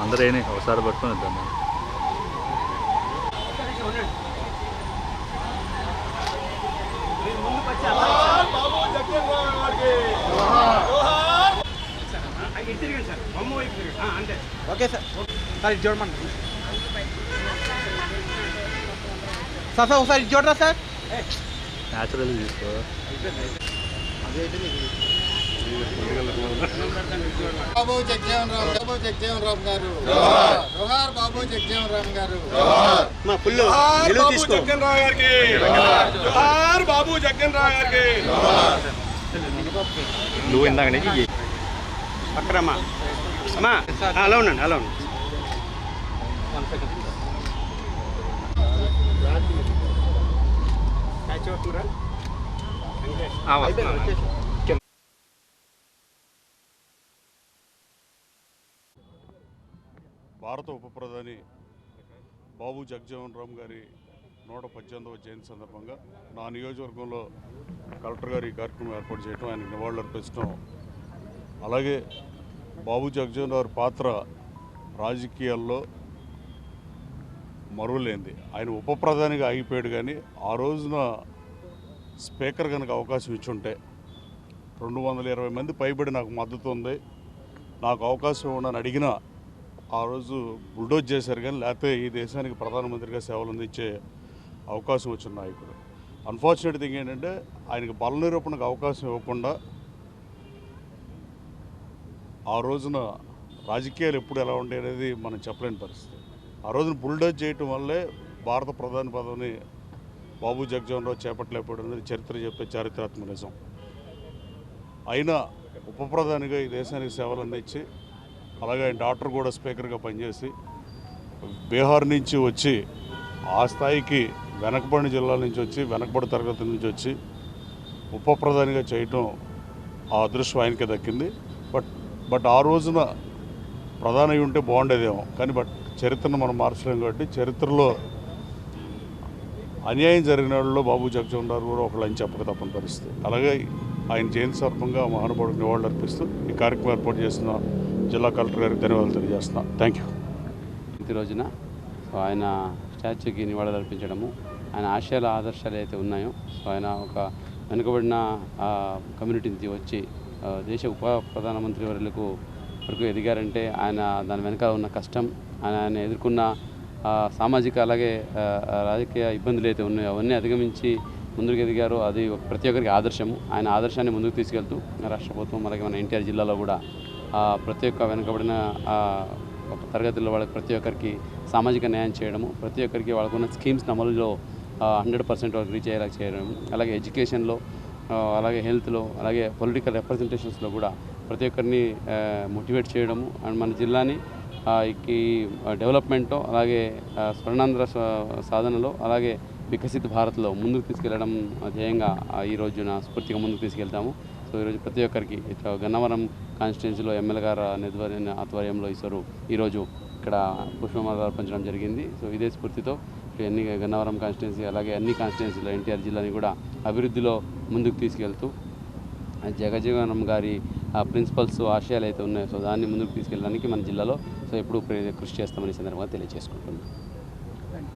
అందరూ ఏనే ఒకసారి పట్టుకొని వద్దాం. ఓకే సార్, సార్ ఇది చూడమండి సార్. సార్ ఒకసారి ఇది చూడరా సార్. న్యాచురల్ తీసుకో. బాబు జగజీవన్ రామ్ గారు, జోహార్ బాబు జగజీవన్ రామ్ గారు, బాబు జగన్ రావు గారికి. నువ్వు ఇందాక నుంచి పక్కరమ్మా అమ్మా, అలా ఉండండి, అలా ఉండండి. భారత ఉప ప్రధాని బాబు జగజీవన్ రామ్ గారి 118వ జయంతి సందర్భంగా నా నియోజకవర్గంలో కలెక్టర్ గారు ఈ కార్యక్రమం ఏర్పాటు చేయడం, ఆయనకు నివాళులు అర్పించడం, అలాగే బాబు జగజీవన్ రావు పాత్ర రాజకీయాల్లో మరువలేంది. ఆయన ఉప ప్రధానిగా ఆగిపోయాడు, కానీ ఆ రోజున స్పీకర్ కనుక అవకాశం ఇచ్చుంటే 220 మంది పైబడి నాకు మద్దతు ఉంది, నాకు అవకాశం ఇవ్వనని అడిగినా ఆ రోజు బుల్డోజ్ చేశారు, కానీ లేకపోతే ఈ దేశానికి ప్రధానమంత్రిగా సేవలు అందించే అవకాశం వచ్చిన నాయకుడు. అన్ఫార్చునేట్ థింగ్ ఏంటంటే ఆయనకు బల నిరూపణకు అవకాశం ఇవ్వకుండా ఆ రోజున రాజకీయాలు ఎప్పుడు ఎలా ఉండే అనేది మనం చెప్పలేని పరిస్థితి. ఆ రోజున బుల్డోజ్ చేయటం వల్లే భారత ప్రధాని పదవిని బాబు జగజీవన్ రావు చేపట్టలేకపోవడం అనేది చరిత్ర చెప్పే చారిత్రాత్మక నిజం. అయినా ఉప ప్రధానిగా ఈ దేశానికి సేవలు అందించి, అలాగే ఆయన డాక్టర్ కూడా స్పీకర్గా పనిచేసి బీహార్ నుంచి వచ్చి ఆ స్థాయికి వెనకబడిన జిల్లాల నుంచి వచ్చి, వెనకబడి తరగతి నుంచి వచ్చి ఉప ప్రధానిగా చేయటం ఆ అదృష్టం ఆయనకే దక్కింది. బట్ ఆ రోజున ప్రధాని అయి ఉంటే బాగుండేదేమో, కానీ చరిత్రను మనం మార్చలేం కాబట్టి చరిత్రలో అన్యాయం జరిగిన వాళ్ళలో బాబు జగజీవన్ రావు కూడా ఒకళ్ళు అని చెప్పక తప్పని పరిస్థితి. అలాగే ఆయన జయంతి సందర్భంగా మహానుభావుడికి నివాళులు అర్పిస్తూ ఈ కార్యక్రమం ఏర్పాటు చేసిన జిల్లా కలెక్టర్ గారికి ధన్యవాదాలు తెలియజేస్తున్నాను. Thank you. ఈ రోజున ఆయన స్టాచ్యూకి నివాళులు అర్పించడము, ఆయన ఆశయాల ఆదర్శాలు అయితే ఉన్నాయో, సో ఆయన ఒక వెనుకబడిన కమ్యూనిటీ నుంచి వచ్చి దేశ ఉప ప్రధానమంత్రి వరకు ఎదిగారంటే ఆయన దాని వెనక ఉన్న కష్టం, ఆయన ఎదుర్కొన్న సామాజిక అలాగే రాజకీయ ఇబ్బందులు అయితే ఉన్నాయో అవన్నీ అధిగమించి ముందుకు ఎదిగారు. అది ప్రతి ఒక్కరికి ఆదర్శము. ఆయన ఆదర్శాన్ని ముందుకు తీసుకెళ్తూ రాష్ట్ర ప్రభుత్వం అలాగే మన ఎన్టీఆర్ జిల్లాలో కూడా ప్రతి ఒక్క వెనుకబడిన తరగతుల్లో వాళ్ళకి ప్రతి ఒక్కరికి సామాజిక న్యాయం చేయడము, ప్రతి ఒక్కరికి వాళ్ళకున్న స్కీమ్స్ అమలులో 100% వాళ్ళకి రీచ్ అయ్యేలా చేయడం, అలాగే ఎడ్యుకేషన్లో, అలాగే హెల్త్లో, అలాగే పొలిటికల్ రిప్రజెంటేషన్స్లో కూడా ప్రతి ఒక్కరిని మోటివేట్ చేయడము అండ్ మన జిల్లాని ఈ డెవలప్మెంట్లో, అలాగే స్వర్ణాంధ్ర సాధనలో, అలాగే వికసిత్ భారత్లో ముందుకు తీసుకెళ్లడం ధ్యేయంగా ఈ రోజున స్ఫూర్తిగా ముందుకు తీసుకెళ్తాము. సో ఈరోజు ప్రతి ఒక్కరికి గన్నవరం కాన్స్టిట్యున్సీలో ఎమ్మెల్యే గారు ఆధ్వర్యంలో ఈరోజు ఇక్కడ పుష్పమాల అర్పించడం జరిగింది. సో ఇదే స్ఫూర్తితో అన్ని గన్నవరం కాన్స్టిట్యున్సీ అలాగే అన్ని కాన్స్టిట్యున్సీలో ఎన్టీఆర్ జిల్లాని కూడా అభివృద్ధిలో ముందుకు తీసుకెళ్తూ జగజీవన్ గారి ప్రిన్సిపల్స్ ఆశయాలు అయితే ఉన్నాయో సో దాన్ని ముందుకు తీసుకెళ్ళడానికి మన జిల్లాలో సో ఎప్పుడూ కృషి చేస్తామని సందర్భంగా తెలియజేసుకుంటున్నాం.